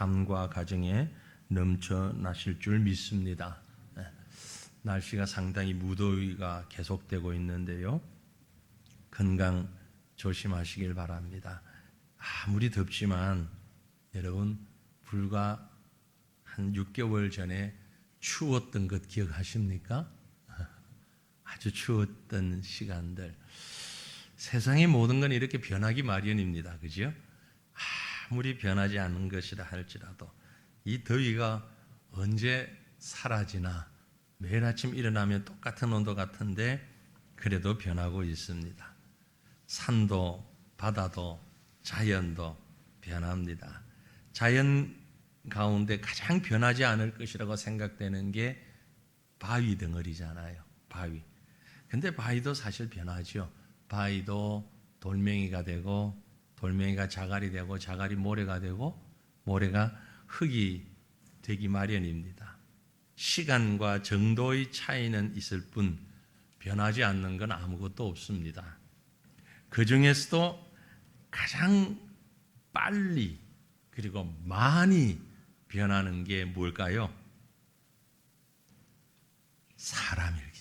삶과 가정에 넘쳐나실 줄 믿습니다. 날씨가 상당히 무더위가 계속되고 있는데요. 건강 조심하시길 바랍니다. 아무리 덥지만 여러분 불과 한 6개월 전에 추웠던 것 기억하십니까? 아주 추웠던 시간들. 세상의 모든 건 이렇게 변하기 마련입니다. 그죠? 아무리 변하지 않는 것이라 할지라도 이 더위가 언제 사라지나 매일 아침 일어나면 똑같은 온도 같은데 그래도 변하고 있습니다. 산도 바다도 자연도 변합니다. 자연 가운데 가장 변하지 않을 것이라고 생각되는 게 바위 덩어리잖아요. 바위. 근데 바위도 사실 변하죠. 바위도 돌멩이가 되고 돌멩이가 자갈이 되고 자갈이 모래가 되고 모래가 흙이 되기 마련입니다. 시간과 정도의 차이는 있을 뿐 변하지 않는 건 아무것도 없습니다. 그 중에서도 가장 빨리 그리고 많이 변하는 게 뭘까요? 사람이죠.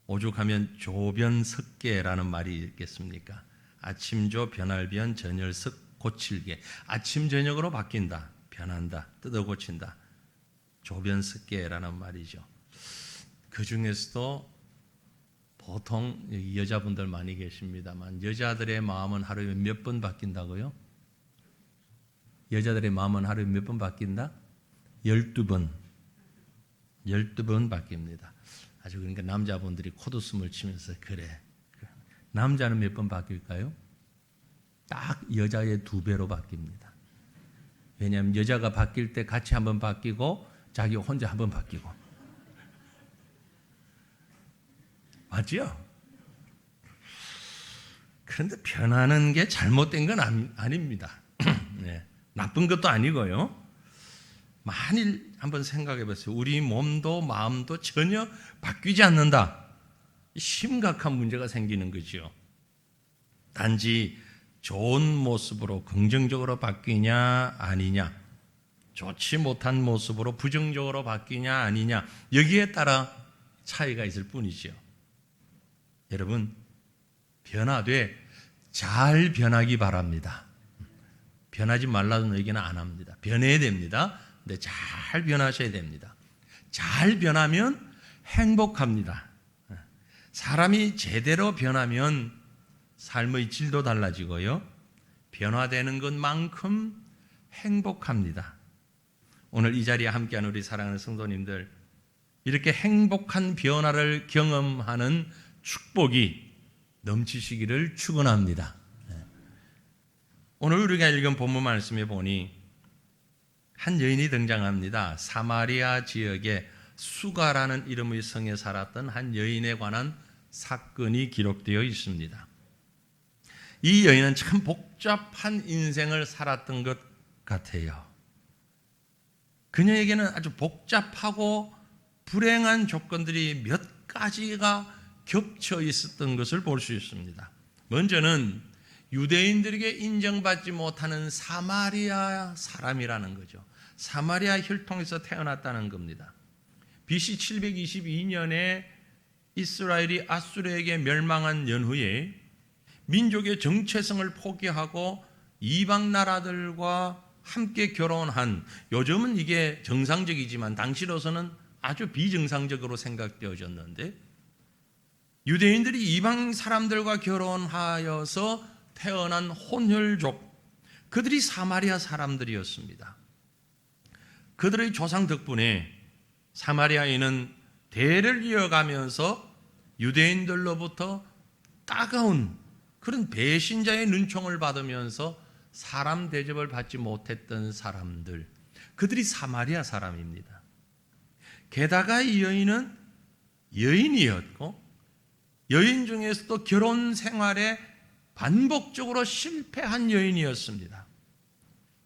오죽하면 조변석계라는 말이 있겠습니까? 아침조 변할변 전열석 고칠게. 아침 저녁으로 바뀐다. 변한다. 뜯어 고친다. 조변석계라는 말이죠. 그 중에서도 보통 여자분들 많이 계십니다만 여자들의 마음은 하루에 몇 번 바뀐다고요? 여자들의 마음은 하루에 몇 번 바뀐다? 12번. 12번 바뀝니다. 아주 그러니까 남자분들이 코웃음을 치면서 그래. 남자는 몇 번 바뀔까요? 딱 여자의 2배로 바뀝니다. 왜냐하면 여자가 바뀔 때 같이 한번 바뀌고 자기 혼자 한번 바뀌고. 맞죠? 그런데 변하는 게 잘못된 건 아닙니다. 네, 나쁜 것도 아니고요. 만일 한번 생각해 보세요. 우리 몸도 마음도 전혀 바뀌지 않는다. 심각한 문제가 생기는 거죠. 단지 좋은 모습으로 긍정적으로 바뀌냐 아니냐, 좋지 못한 모습으로 부정적으로 바뀌냐 아니냐, 여기에 따라 차이가 있을 뿐이죠. 여러분, 변화돼 잘 변하기 바랍니다. 변하지 말라는 얘기는 안 합니다. 변해야 됩니다. 근데 잘 변하셔야 됩니다. 잘 변하면 행복합니다. 사람이 제대로 변하면 삶의 질도 달라지고요. 변화되는 것만큼 행복합니다. 오늘 이 자리에 함께한 우리 사랑하는 성도님들, 이렇게 행복한 변화를 경험하는 축복이 넘치시기를 축원합니다. 오늘 우리가 읽은 본문 말씀에 보니 한 여인이 등장합니다. 사마리아 지역에 수가라는 이름의 성에 살았던 한 여인에 관한 사건이 기록되어 있습니다. 이 여인은 참 복잡한 인생을 살았던 것 같아요. 그녀에게는 아주 복잡하고 불행한 조건들이 몇 가지가 겹쳐 있었던 것을 볼 수 있습니다. 먼저는 유대인들에게 인정받지 못하는 사마리아 사람이라는 거죠. 사마리아 혈통에서 태어났다는 겁니다. BC 722년에 이스라엘이 아수르에게 멸망한 연후에 민족의 정체성을 포기하고 이방 나라들과 함께 결혼한, 요즘은 이게 정상적이지만 당시로서는 아주 비정상적으로 생각되어졌는데, 유대인들이 이방 사람들과 결혼하여서 태어난 혼혈족, 그들이 사마리아 사람들이었습니다. 그들의 조상 덕분에 사마리아인은 대를 이어가면서 유대인들로부터 따가운 그런 배신자의 눈총을 받으면서 사람 대접을 받지 못했던 사람들, 그들이 사마리아 사람입니다. 게다가 이 여인은 여인이었고, 여인 중에서도 결혼 생활에 반복적으로 실패한 여인이었습니다.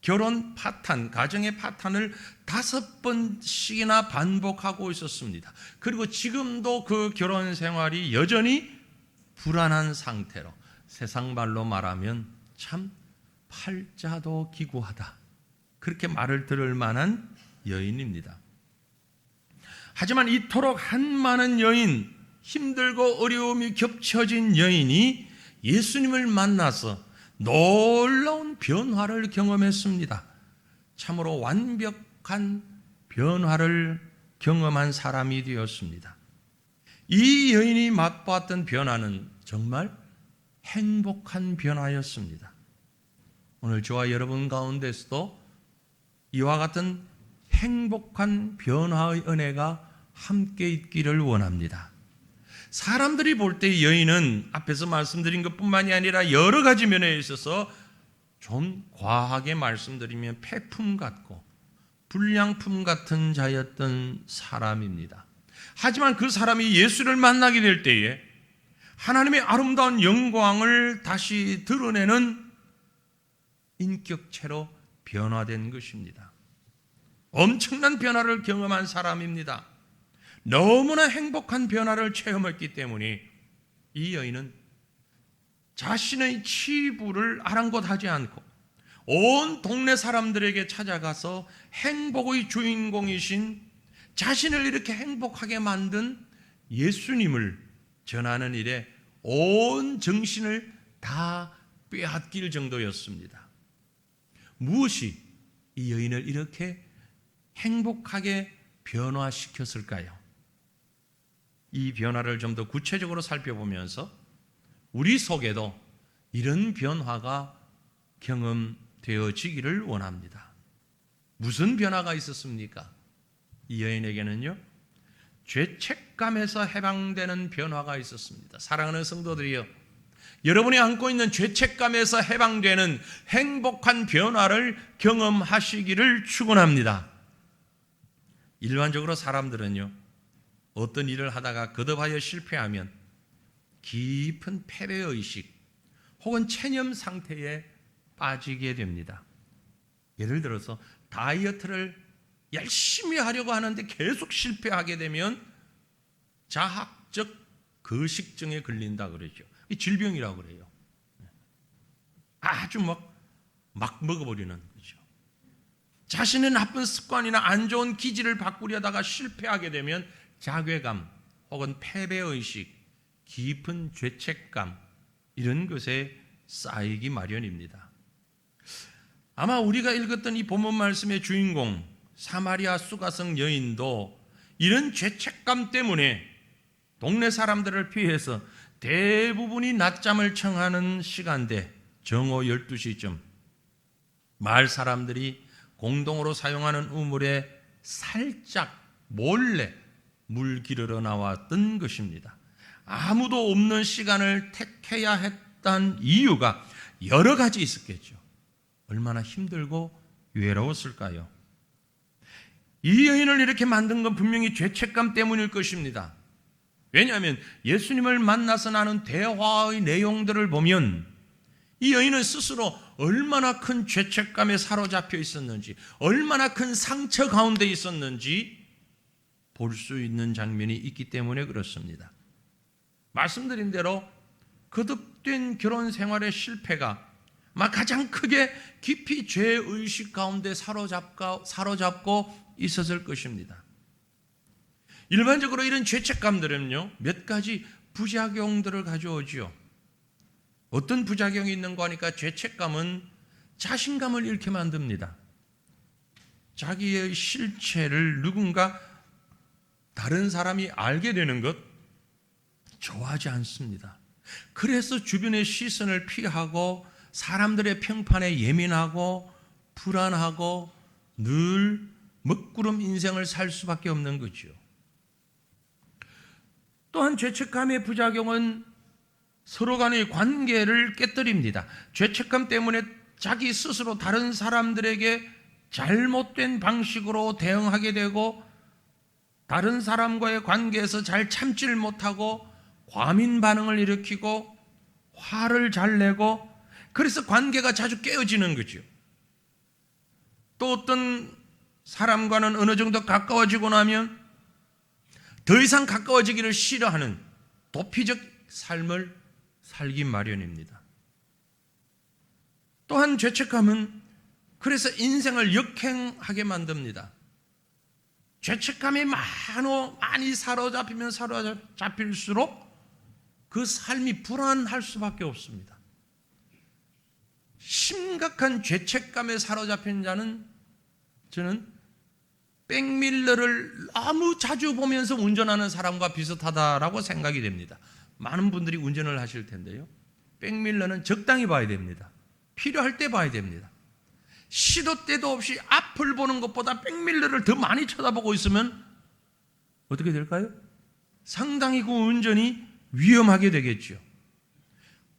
결혼 파탄, 가정의 파탄을 5번씩이나 반복하고 있었습니다. 그리고 지금도 그 결혼 생활이 여전히 불안한 상태로, 세상 말로 말하면 참 팔자도 기구하다. 그렇게 말을 들을 만한 여인입니다. 하지만 이토록 한많은 여인, 힘들고 어려움이 겹쳐진 여인이 예수님을 만나서 놀라운 변화를 경험했습니다. 참으로 완벽한 변화를 경험한 사람이 되었습니다. 이 여인이 맛보았던 변화는 정말 행복한 변화였습니다. 오늘 저와 여러분 가운데서도 이와 같은 행복한 변화의 은혜가 함께 있기를 원합니다. 사람들이 볼 때 여인은 앞에서 말씀드린 것뿐만이 아니라 여러 가지 면에 있어서 좀 과하게 말씀드리면 폐품 같고 불량품 같은 자였던 사람입니다. 하지만 그 사람이 예수를 만나게 될 때에 하나님의 아름다운 영광을 다시 드러내는 인격체로 변화된 것입니다. 엄청난 변화를 경험한 사람입니다. 너무나 행복한 변화를 체험했기 때문에 이 여인은 자신의 치부를 아랑곳하지 않고 온 동네 사람들에게 찾아가서 행복의 주인공이신 자신을 이렇게 행복하게 만든 예수님을 전하는 일에 온 정신을 다 빼앗길 정도였습니다. 무엇이 이 여인을 이렇게 행복하게 변화시켰을까요? 이 변화를 좀 더 구체적으로 살펴보면서 우리 속에도 이런 변화가 경험되어지기를 원합니다. 무슨 변화가 있었습니까? 이 여인에게는요, 죄책감에서 해방되는 변화가 있었습니다. 사랑하는 성도들이여, 여러분이 안고 있는 죄책감에서 해방되는 행복한 변화를 경험하시기를 축원합니다. 일반적으로 사람들은요, 어떤 일을 하다가 거듭하여 실패하면 깊은 패배의식 혹은 체념 상태에 빠지게 됩니다. 예를 들어서 다이어트를 열심히 하려고 하는데 계속 실패하게 되면 자학적 거식증에 걸린다 그러죠. 이 질병이라고 그래요. 아주 막 먹어버리는 거죠. 자신의 나쁜 습관이나 안 좋은 기질을 바꾸려다가 실패하게 되면 자괴감 혹은 패배의식, 깊은 죄책감 이런 것에 쌓이기 마련입니다. 아마 우리가 읽었던 이 본문 말씀의 주인공 사마리아 수가성 여인도 이런 죄책감 때문에 동네 사람들을 피해서 대부분이 낮잠을 청하는 시간대 정오 12시쯤 마을 사람들이 공동으로 사용하는 우물에 살짝 몰래 물 기르러 나왔던 것입니다. 아무도 없는 시간을 택해야 했던 이유가 여러 가지 있었겠죠. 얼마나 힘들고 외로웠을까요? 이 여인을 이렇게 만든 건 분명히 죄책감 때문일 것입니다. 왜냐하면 예수님을 만나서 나눈 대화의 내용들을 보면 이 여인은 스스로 얼마나 큰 죄책감에 사로잡혀 있었는지, 얼마나 큰 상처 가운데 있었는지 볼 수 있는 장면이 있기 때문에 그렇습니다. 말씀드린 대로 거듭된 결혼 생활의 실패가 가장 크게 깊이 죄의식 가운데 사로잡고 있었을 것입니다. 일반적으로 이런 죄책감들은요, 몇 가지 부작용들을 가져오지요. 어떤 부작용이 있는가 하니까 죄책감은 자신감을 잃게 만듭니다. 자기의 실체를 누군가 다른 사람이 알게 되는 것 좋아하지 않습니다. 그래서 주변의 시선을 피하고 사람들의 평판에 예민하고 불안하고 늘 먹구름 인생을 살 수밖에 없는 거죠. 또한 죄책감의 부작용은 서로 간의 관계를 깨뜨립니다. 죄책감 때문에 자기 스스로 다른 사람들에게 잘못된 방식으로 대응하게 되고 다른 사람과의 관계에서 잘 참지를 못하고 과민 반응을 일으키고 화를 잘 내고 그래서 관계가 자주 깨어지는 거죠. 또 어떤 사람과는 어느 정도 가까워지고 나면 더 이상 가까워지기를 싫어하는 도피적 삶을 살기 마련입니다. 또한 죄책감은 그래서 인생을 역행하게 만듭니다. 죄책감이 많이 사로잡히면 사로잡힐수록 그 삶이 불안할 수밖에 없습니다. 심각한 죄책감에 사로잡힌 자는 저는 백밀러를 너무 자주 보면서 운전하는 사람과 비슷하다라고 생각이 됩니다. 많은 분들이 운전을 하실 텐데요, 백밀러는 적당히 봐야 됩니다. 필요할 때 봐야 됩니다. 시도 때도 없이 앞을 보는 것보다 백밀러를 더 많이 쳐다보고 있으면 어떻게 될까요? 상당히 그 운전이 위험하게 되겠죠.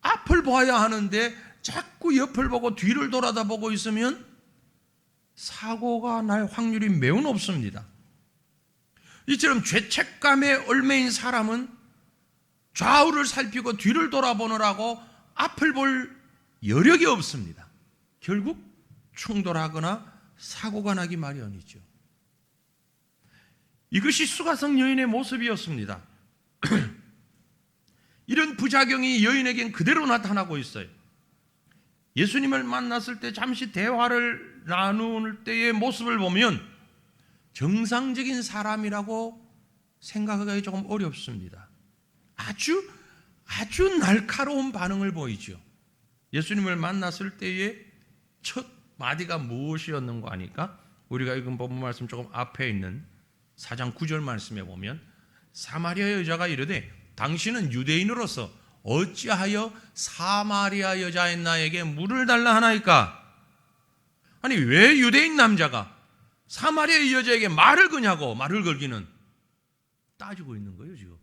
앞을 봐야 하는데 자꾸 옆을 보고 뒤를 돌아다보고 있으면 사고가 날 확률이 매우 높습니다. 이처럼 죄책감에 얽매인 사람은 좌우를 살피고 뒤를 돌아보느라고 앞을 볼 여력이 없습니다. 결국 충돌하거나 사고가 나기 마련이죠. 이것이 수가성 여인의 모습이었습니다. 이런 부작용이 여인에겐 그대로 나타나고 있어요. 예수님을 만났을 때 잠시 대화를 나눌 때의 모습을 보면 정상적인 사람이라고 생각하기 조금 어렵습니다. 아주 날카로운 반응을 보이죠. 예수님을 만났을 때의 첫 마디가 무엇이었는가 하니까 우리가 읽은 본문 말씀 조금 앞에 있는 4장 9절 말씀에 보면 사마리아 여자가 이르되 당신은 유대인으로서 어찌하여 사마리아 여자인 나에게 물을 달라 하나이까? 아니 왜 유대인 남자가 사마리아 여자에게 말을 걸기는 따지고 있는 거예요. 지금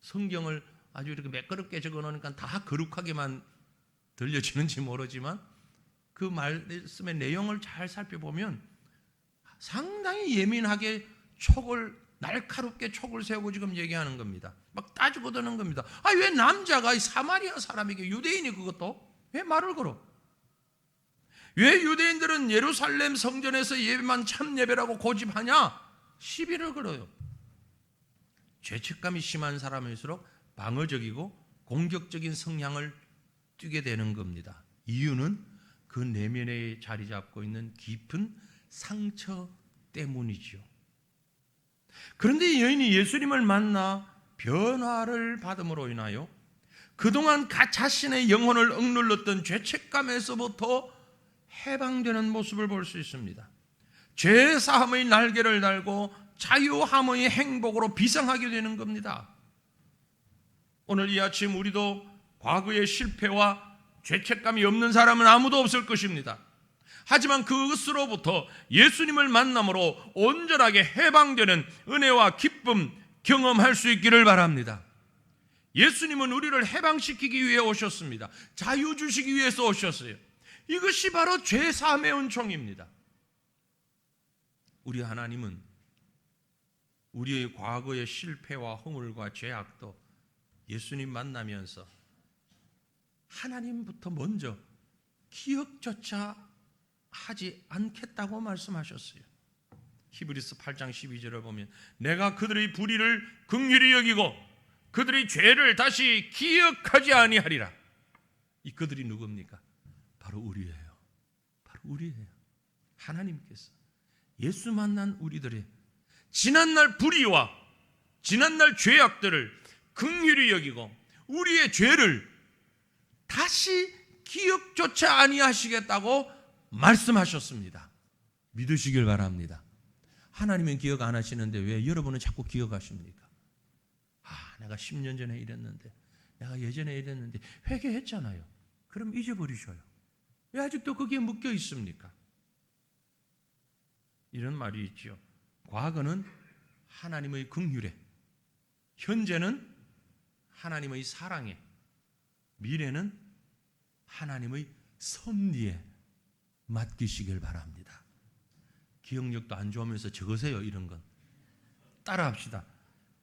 성경을 아주 이렇게 매끄럽게 적어놓으니까 다 거룩하게만 들려지는지 모르지만 그 말씀의 내용을 잘 살펴보면 상당히 예민하게 날카롭게 촉을 세우고 지금 얘기하는 겁니다. 막 따지고 드는 겁니다. 왜 남자가 사마리아 사람에게, 유대인이 그것도 왜 말을 걸어? 왜 유대인들은 예루살렘 성전에서 예배만 참 예배라고 고집하냐? 시비를 걸어요. 죄책감이 심한 사람일수록 방어적이고 공격적인 성향을 띠게 되는 겁니다. 이유는 그 내면에 자리 잡고 있는 깊은 상처 때문이죠. 그런데 여인이 예수님을 만나 변화를 받음으로 인하여 그동안 자신의 영혼을 억눌렀던 죄책감에서부터 해방되는 모습을 볼 수 있습니다. 죄사함의 날개를 달고 자유함의 행복으로 비상하게 되는 겁니다. 오늘 이 아침 우리도 과거의 실패와 죄책감이 없는 사람은 아무도 없을 것입니다. 하지만 그것으로부터 예수님을 만남으로 온전하게 해방되는 은혜와 기쁨 경험할 수 있기를 바랍니다. 예수님은 우리를 해방시키기 위해 오셨습니다. 자유 주시기 위해서 오셨어요. 이것이 바로 죄사함의 은총입니다. 우리 하나님은 우리의 과거의 실패와 허물과 죄악도 예수님 만나면서 하나님부터 먼저 기억조차 하지 않겠다고 말씀하셨어요. 히브리서 8장 12절을 보면 내가 그들의 불의를 긍휼히 여기고 그들의 죄를 다시 기억하지 아니하리라. 이 그들이 누굽니까? 바로 우리예요. 바로 우리예요. 하나님께서 예수 만난 우리들의 지난날 불의와 지난날 죄악들을 긍휼히 여기고 우리의 죄를 다시 기억조차 아니하시겠다고 말씀하셨습니다. 믿으시길 바랍니다. 하나님은 기억 안 하시는데 왜 여러분은 자꾸 기억하십니까? 내가 10년 전에 이랬는데, 내가 예전에 이랬는데 회개했잖아요. 그럼 잊어버리셔요. 왜 아직도 거기에 묶여 있습니까? 이런 말이 있죠. 과거는 하나님의 긍휼에, 현재는 하나님의 사랑에, 미래는 하나님의 섭리에 맡기시길 바랍니다. 기억력도 안 좋으면서 적으세요. 이런 건 따라합시다.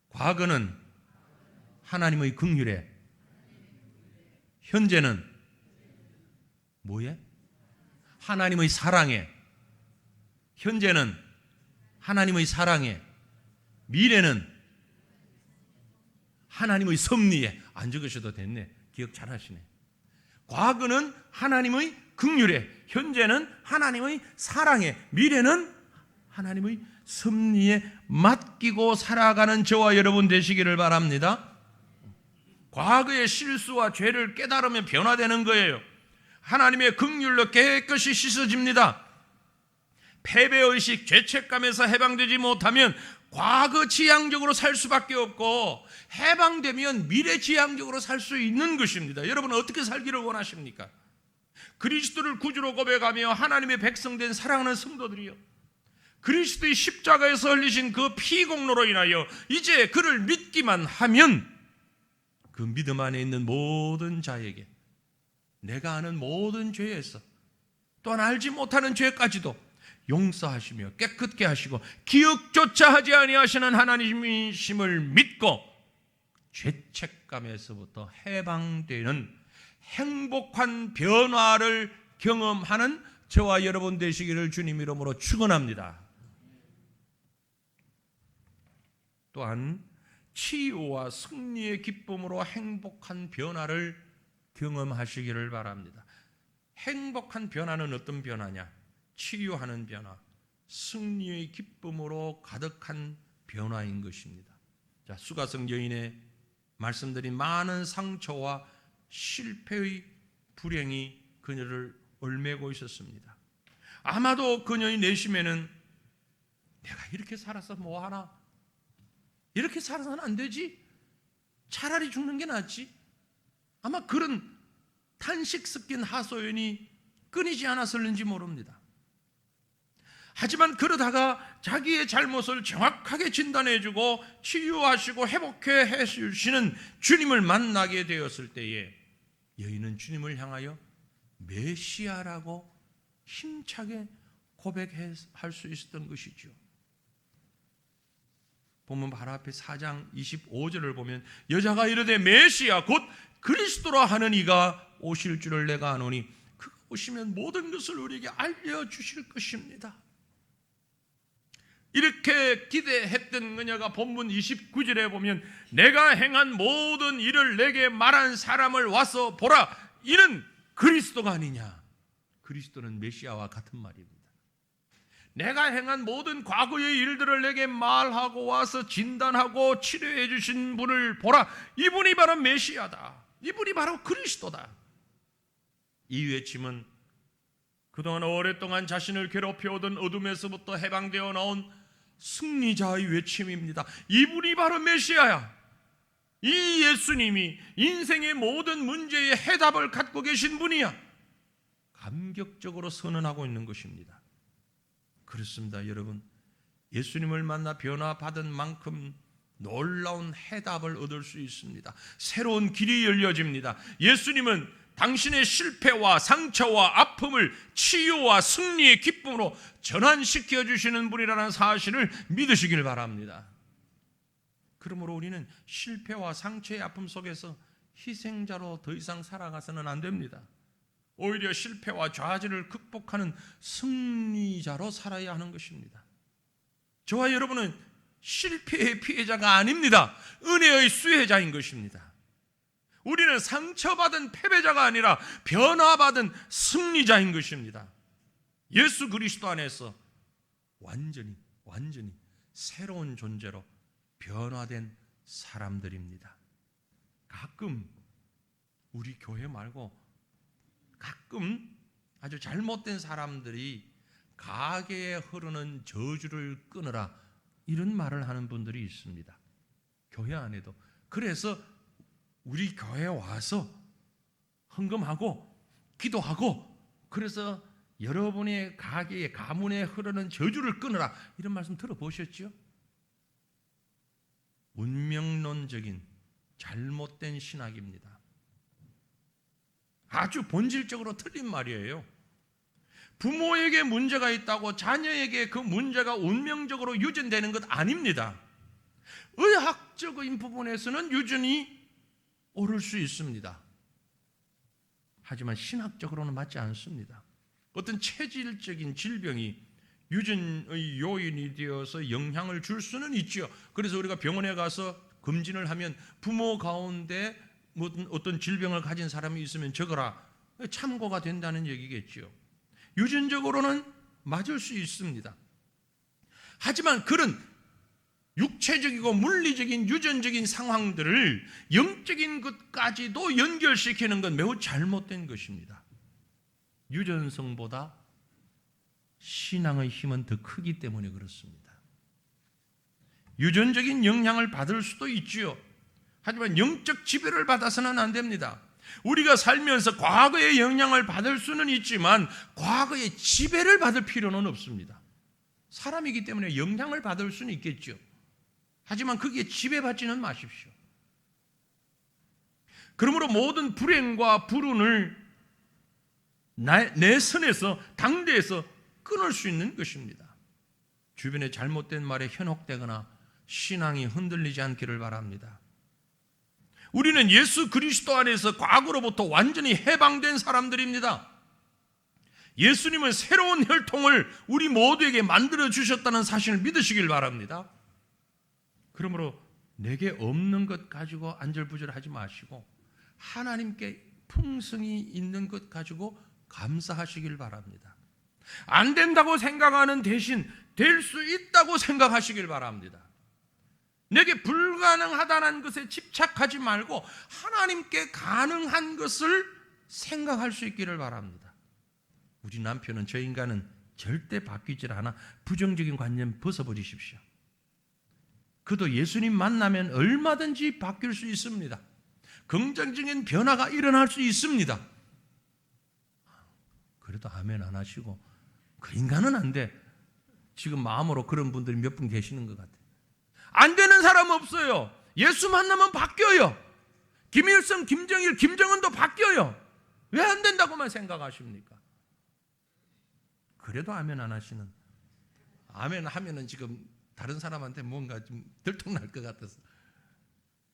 과거는 하나님의 긍휼에, 현재는 뭐에? 하나님의 사랑에, 현재는 하나님의 사랑에, 미래는 하나님의 섭리에. 안 적으셔도 됐네. 기억 잘 하시네. 과거는 하나님의 긍휼에, 현재는 하나님의 사랑에, 미래는 하나님의 섭리에 맡기고 살아가는 저와 여러분 되시기를 바랍니다. 과거의 실수와 죄를 깨달으면 변화되는 거예요. 하나님의 긍휼로 깨끗이 씻어집니다. 패배의식, 죄책감에서 해방되지 못하면 과거 지향적으로 살 수밖에 없고, 해방되면 미래 지향적으로 살 수 있는 것입니다. 여러분은 어떻게 살기를 원하십니까? 그리스도를 구주로 고백하며 하나님의 백성된 사랑하는 성도들이요, 그리스도의 십자가에서 흘리신 그 피공로로 인하여 이제 그를 믿기만 하면 그 믿음 안에 있는 모든 자에게 내가 아는 모든 죄에서 또한 알지 못하는 죄까지도 용서하시며 깨끗게 하시고 기억조차 하지 아니하시는 하나님이심을 믿고 죄책감에서부터 해방되는 행복한 변화를 경험하는 저와 여러분 되시기를 주님 이름으로 축원합니다. 또한 치유와 승리의 기쁨으로 행복한 변화를 경험하시기를 바랍니다. 행복한 변화는 어떤 변화냐? 치유하는 변화, 승리의 기쁨으로 가득한 변화인 것입니다. 자, 수가성 여인의 말씀드린 많은 상처와 실패의 불행이 그녀를 얽매고 있었습니다. 아마도 그녀의 내심에는 내가 이렇게 살아서 뭐하나? 이렇게 살아서는 안 되지? 차라리 죽는 게 낫지? 아마 그런 탄식 섞인 하소연이 끊이지 않았을는지 모릅니다. 하지만 그러다가 자기의 잘못을 정확하게 진단해주고 치유하시고 회복해 주시는 주님을 만나게 되었을 때에 여인은 주님을 향하여 메시아라고 힘차게 고백할 수 있었던 것이죠. 보면 바로 앞에 4장 25절을 보면 여자가 이르되 메시아 곧 그리스도라 하는 이가 오실 줄을 내가 아노니 그가 오시면 모든 것을 우리에게 알려주실 것입니다. 이렇게 기대했던 그녀가 본문 29절에 보면 내가 행한 모든 일을 내게 말한 사람을 와서 보라, 이는 그리스도가 아니냐. 그리스도는 메시아와 같은 말입니다. 내가 행한 모든 과거의 일들을 내게 말하고 와서 진단하고 치료해 주신 분을 보라, 이분이 바로 메시아다, 이분이 바로 그리스도다. 이 외침은 그동안 오랫동안 자신을 괴롭혀오던 어둠에서부터 해방되어 나온 승리자의 외침입니다. 이분이 바로 메시아야. 이 예수님이 인생의 모든 문제의 해답을 갖고 계신 분이야. 감격적으로 선언하고 있는 것입니다. 그렇습니다, 여러분. 예수님을 만나 변화받은 만큼 놀라운 해답을 얻을 수 있습니다. 새로운 길이 열려집니다. 예수님은 당신의 실패와 상처와 아픔을 치유와 승리의 기쁨으로 전환시켜 주시는 분이라는 사실을 믿으시길 바랍니다. 그러므로 우리는 실패와 상처의 아픔 속에서 희생자로 더 이상 살아가서는 안 됩니다. 오히려 실패와 좌절을 극복하는 승리자로 살아야 하는 것입니다. 저와 여러분은 실패의 피해자가 아닙니다. 은혜의 수혜자인 것입니다. 우리는 상처받은 패배자가 아니라 변화받은 승리자인 것입니다. 예수 그리스도 안에서 완전히 새로운 존재로 변화된 사람들입니다. 가끔 우리 교회 말고 가끔 아주 잘못된 사람들이 가게에 흐르는 저주를 끊으라, 이런 말을 하는 분들이 있습니다. 교회 안에도. 그래서 우리 교회에 와서 헌금하고 기도하고, 그래서 여러분의 가게에 가문에 흐르는 저주를 끊으라, 이런 말씀 들어보셨죠? 운명론적인 잘못된 신학입니다. 아주 본질적으로 틀린 말이에요. 부모에게 문제가 있다고 자녀에게 그 문제가 운명적으로 유전되는 것 아닙니다. 의학적인 부분에서는 유전이 오를 수 있습니다. 하지만 신학적으로는 맞지 않습니다. 어떤 체질적인 질병이 유전의 요인이 되어서 영향을 줄 수는 있죠. 그래서 우리가 병원에 가서 검진을 하면 부모 가운데 어떤 질병을 가진 사람이 있으면 적어라, 참고가 된다는 얘기겠죠. 유전적으로는 맞을 수 있습니다. 하지만 그런 육체적이고 물리적인 유전적인 상황들을 영적인 것까지도 연결시키는 건 매우 잘못된 것입니다. 유전성보다 신앙의 힘은 더 크기 때문에 그렇습니다. 유전적인 영향을 받을 수도 있지요. 하지만 영적 지배를 받아서는 안 됩니다. 우리가 살면서 과거의 영향을 받을 수는 있지만 과거의 지배를 받을 필요는 없습니다. 사람이기 때문에 영향을 받을 수는 있겠죠. 하지만 거기에 지배받지는 마십시오. 그러므로 모든 불행과 불운을 내 선에서, 당대에서 끊을 수 있는 것입니다. 주변의 잘못된 말에 현혹되거나 신앙이 흔들리지 않기를 바랍니다. 우리는 예수 그리스도 안에서 과거로부터 완전히 해방된 사람들입니다. 예수님은 새로운 혈통을 우리 모두에게 만들어 주셨다는 사실을 믿으시길 바랍니다. 그러므로 내게 없는 것 가지고 안절부절하지 마시고 하나님께 풍성이 있는 것 가지고 감사하시길 바랍니다. 안 된다고 생각하는 대신 될 수 있다고 생각하시길 바랍니다. 내게 불가능하다는 것에 집착하지 말고 하나님께 가능한 것을 생각할 수 있기를 바랍니다. 우리 남편은, 저 인간은 절대 바뀌질 않아. 부정적인 관념 벗어버리십시오. 그도 예수님 만나면 얼마든지 바뀔 수 있습니다. 긍정적인 변화가 일어날 수 있습니다. 그래도 아멘 안 하시고 그 인간은 안 돼. 지금 마음으로 그런 분들이 몇 분 계시는 것 같아요. 안 되는 사람 없어요. 예수 만나면 바뀌어요. 김일성, 김정일, 김정은도 바뀌어요. 왜 안 된다고만 생각하십니까? 그래도 아멘 안 하시는, 아멘 하면은 지금 다른 사람한테 뭔가 좀 들통날 것 같아서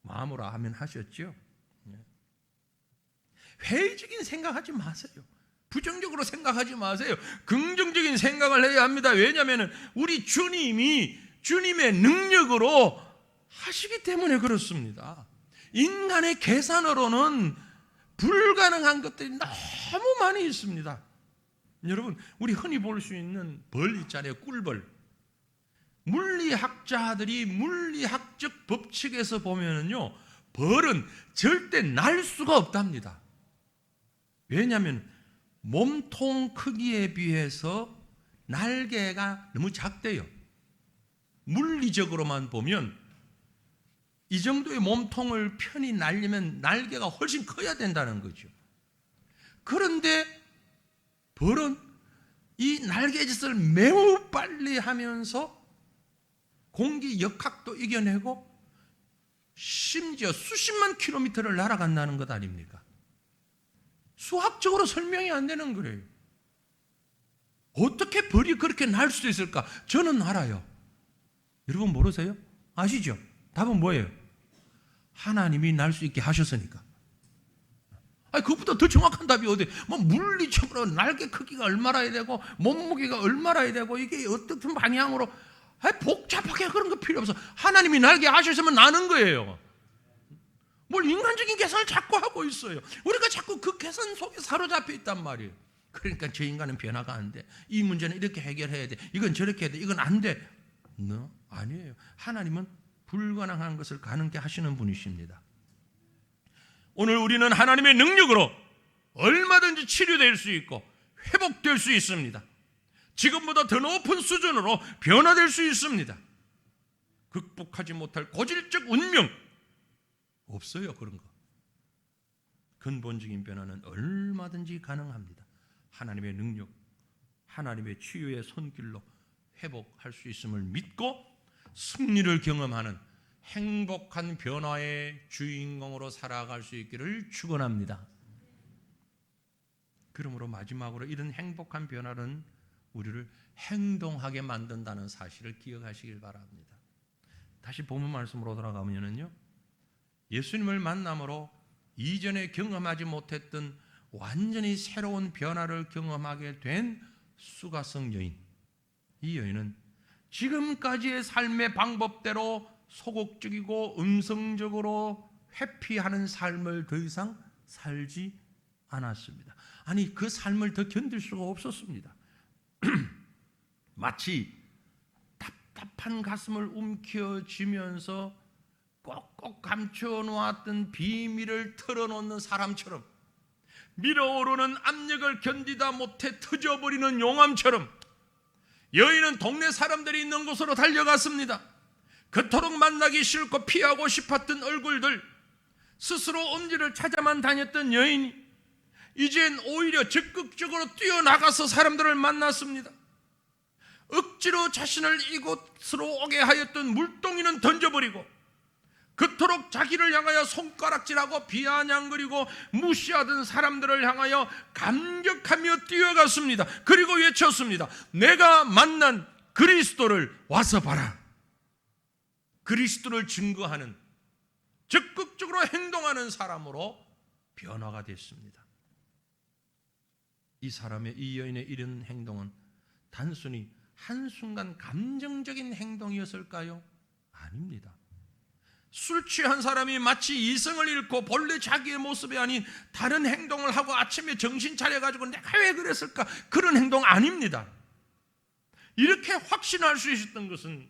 마음으로 아멘 하셨죠? 회의적인 생각하지 마세요. 부정적으로 생각하지 마세요. 긍정적인 생각을 해야 합니다. 왜냐하면 우리 주님이 주님의 능력으로 하시기 때문에 그렇습니다. 인간의 계산으로는 불가능한 것들이 너무 많이 있습니다. 여러분, 우리 흔히 볼 수 있는 벌 있잖아요. 꿀벌. 물리학자들이 물리학적 법칙에서 보면은요, 벌은 절대 날 수가 없답니다. 왜냐하면 몸통 크기에 비해서 날개가 너무 작대요. 물리적으로만 보면 이 정도의 몸통을 편히 날리면 날개가 훨씬 커야 된다는 거죠. 그런데 벌은 이 날개짓을 매우 빨리 하면서 공기 역학도 이겨내고 심지어 수십만 킬로미터를 날아간다는 것 아닙니까? 수학적으로 설명이 안 되는 거예요. 어떻게 벌이 그렇게 날 수도 있을까? 저는 알아요. 여러분 모르세요? 아시죠? 답은 뭐예요? 하나님이 날 수 있게 하셨으니까. 아니, 그것보다 더 정확한 답이 어디? 뭐 물리적으로 날개 크기가 얼마나 해야 되고 몸무게가 얼마나 해야 되고 이게 어떻든 방향으로, 아니, 복잡하게 그런 거 필요 없어. 하나님이 날개 하셨으면 나는 거예요. 뭘 인간적인 계산을 자꾸 하고 있어요. 우리가 자꾸 그 계산 속에 사로잡혀 있단 말이에요. 그러니까 저 인간은 변화가 안 돼. 이 문제는 이렇게 해결해야 돼. 이건 저렇게 해야 돼. 이건 안 돼. No, 아니에요. 하나님은 불가능한 것을 가능케 하시는 분이십니다. 오늘 우리는 하나님의 능력으로 얼마든지 치료될 수 있고 회복될 수 있습니다. 지금보다 더 높은 수준으로 변화될 수 있습니다. 극복하지 못할 고질적 운명 없어요. 그런 거. 근본적인 변화는 얼마든지 가능합니다. 하나님의 능력, 하나님의 치유의 손길로 회복할 수 있음을 믿고 승리를 경험하는 행복한 변화의 주인공으로 살아갈 수 있기를 축원합니다. 그러므로 마지막으로 이런 행복한 변화는 우리를 행동하게 만든다는 사실을 기억하시길 바랍니다. 다시 본문 말씀으로 돌아가면요, 예수님을 만남으로 이전에 경험하지 못했던 완전히 새로운 변화를 경험하게 된 수가성 여인. 이 여인은 지금까지의 삶의 방법대로 소극적이고 음성적으로 회피하는 삶을 더 이상 살지 않았습니다. 아니 그 삶을 더 견딜 수가 없었습니다. 마치 답답한 가슴을 움켜쥐면서 꼭꼭 감춰놓았던 비밀을 털어놓는 사람처럼, 밀어오르는 압력을 견디다 못해 터져버리는 용암처럼 여인은 동네 사람들이 있는 곳으로 달려갔습니다. 그토록 만나기 싫고 피하고 싶었던 얼굴들, 스스로 엄지를 찾아만 다녔던 여인이 이젠 오히려 적극적으로 뛰어나가서 사람들을 만났습니다. 억지로 자신을 이곳으로 오게 하였던 물동이는 던져버리고, 그토록 자기를 향하여 손가락질하고 비아냥거리고 무시하던 사람들을 향하여 감격하며 뛰어갔습니다. 그리고 외쳤습니다. 내가 만난 그리스도를 와서 봐라. 그리스도를 증거하는, 적극적으로 행동하는 사람으로 변화가 됐습니다. 이 사람의, 이 여인의 이런 행동은 단순히 한순간 감정적인 행동이었을까요? 아닙니다. 술 취한 사람이 마치 이성을 잃고 본래 자기의 모습이 아닌 다른 행동을 하고 아침에 정신 차려가지고 내가 왜 그랬을까, 그런 행동 아닙니다. 이렇게 확신할 수 있었던 것은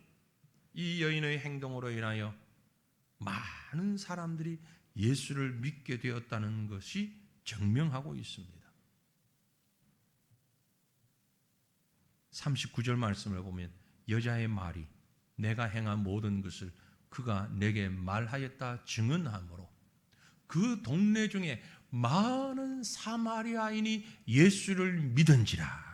이 여인의 행동으로 인하여 많은 사람들이 예수를 믿게 되었다는 것이 증명하고 있습니다. 39절 말씀을 보면 여자의 말이 내가 행한 모든 것을 그가 내게 말하였다 증언하므로 그 동네 중에 많은 사마리아인이 예수를 믿은지라.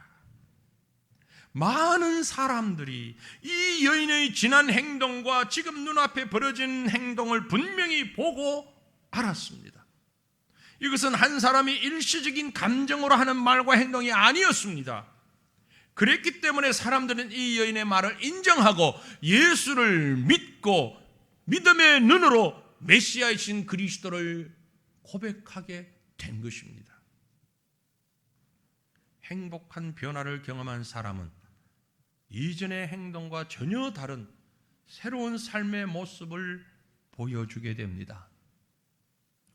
많은 사람들이 이 여인의 지난 행동과 지금 눈앞에 벌어진 행동을 분명히 보고 알았습니다. 이것은 한 사람이 일시적인 감정으로 하는 말과 행동이 아니었습니다. 그랬기 때문에 사람들은 이 여인의 말을 인정하고 예수를 믿고 믿음의 눈으로 메시아이신 그리스도를 고백하게 된 것입니다. 행복한 변화를 경험한 사람은 이전의 행동과 전혀 다른 새로운 삶의 모습을 보여주게 됩니다.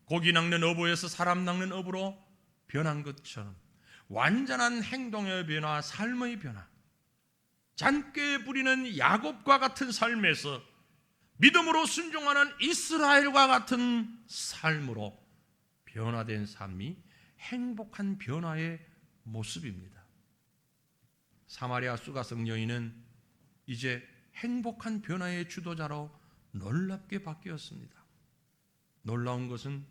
고기 낚는 어부에서 사람 낚는 어부로 변한 것처럼 완전한 행동의 변화, 삶의 변화, 잔꾀 부리는 야곱과 같은 삶에서 믿음으로 순종하는 이스라엘과 같은 삶으로 변화된 삶이 행복한 변화의 모습입니다. 사마리아 수가성 여인은 이제 행복한 변화의 주도자로 놀랍게 바뀌었습니다. 놀라운 것은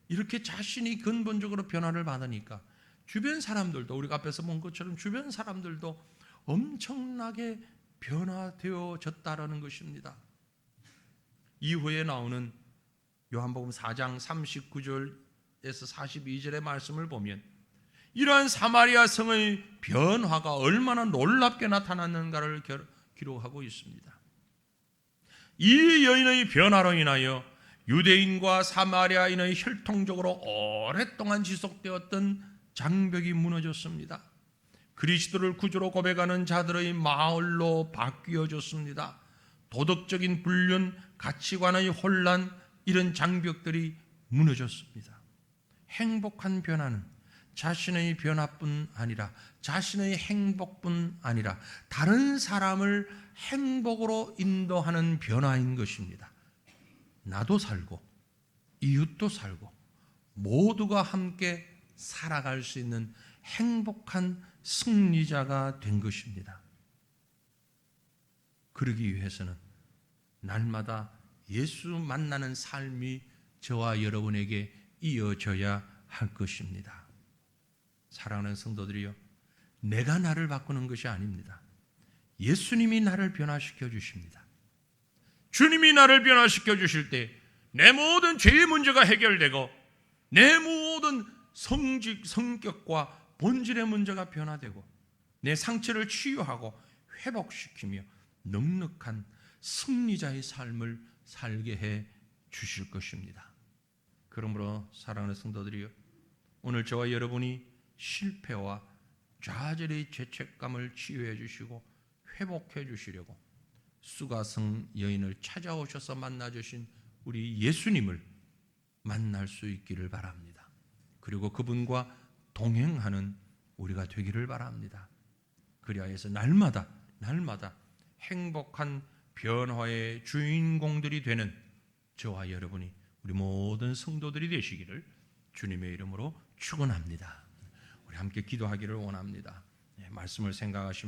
이렇게 자신이 근본적으로 변화를 받으니까 주변 사람들도, 우리가 앞에서 본 것처럼 주변 사람들도 엄청나게 변화되어졌다라는 것입니다. 이후에 나오는 요한복음 4장 39절에서 42절의 말씀을 보면 이러한 사마리아 성의 변화가 얼마나 놀랍게 나타났는가를 기록하고 있습니다. 이 여인의 변화로 인하여 유대인과 사마리아인의 혈통적으로 오랫동안 지속되었던 장벽이 무너졌습니다. 그리스도를 구주로 고백하는 자들의 마을로 바뀌어졌습니다. 도덕적인 불륜, 가치관의 혼란, 이런 장벽들이 무너졌습니다. 행복한 변화는 자신의 변화뿐 아니라, 자신의 행복뿐 아니라 다른 사람을 행복으로 인도하는 변화인 것입니다. 나도 살고 이웃도 살고 모두가 함께 살아갈 수 있는 행복한 승리자가 된 것입니다. 그러기 위해서는 날마다 예수 만나는 삶이 저와 여러분에게 이어져야 할 것입니다. 사랑하는 성도들이요, 내가 나를 바꾸는 것이 아닙니다. 예수님이 나를 변화시켜 주십니다. 주님이 나를 변화시켜 주실 때 내 모든 죄의 문제가 해결되고 내 모든 성격과 본질의 문제가 변화되고 내 상처를 치유하고 회복시키며 넉넉한 승리자의 삶을 살게 해 주실 것입니다. 그러므로 사랑하는 성도들이요, 오늘 저와 여러분이 실패와 좌절의 죄책감을 치유해 주시고 회복해 주시려고 수가성 여인을 찾아오셔서 만나주신 우리 예수님을 만날 수 있기를 바랍니다. 그리고 그분과 동행하는 우리가 되기를 바랍니다. 그리하여서 날마다 행복한 변화의 주인공들이 되는 저와 여러분이, 우리 모든 성도들이 되시기를 주님의 이름으로 축원합니다. 우리 함께 기도하기를 원합니다. 말씀을 생각하시면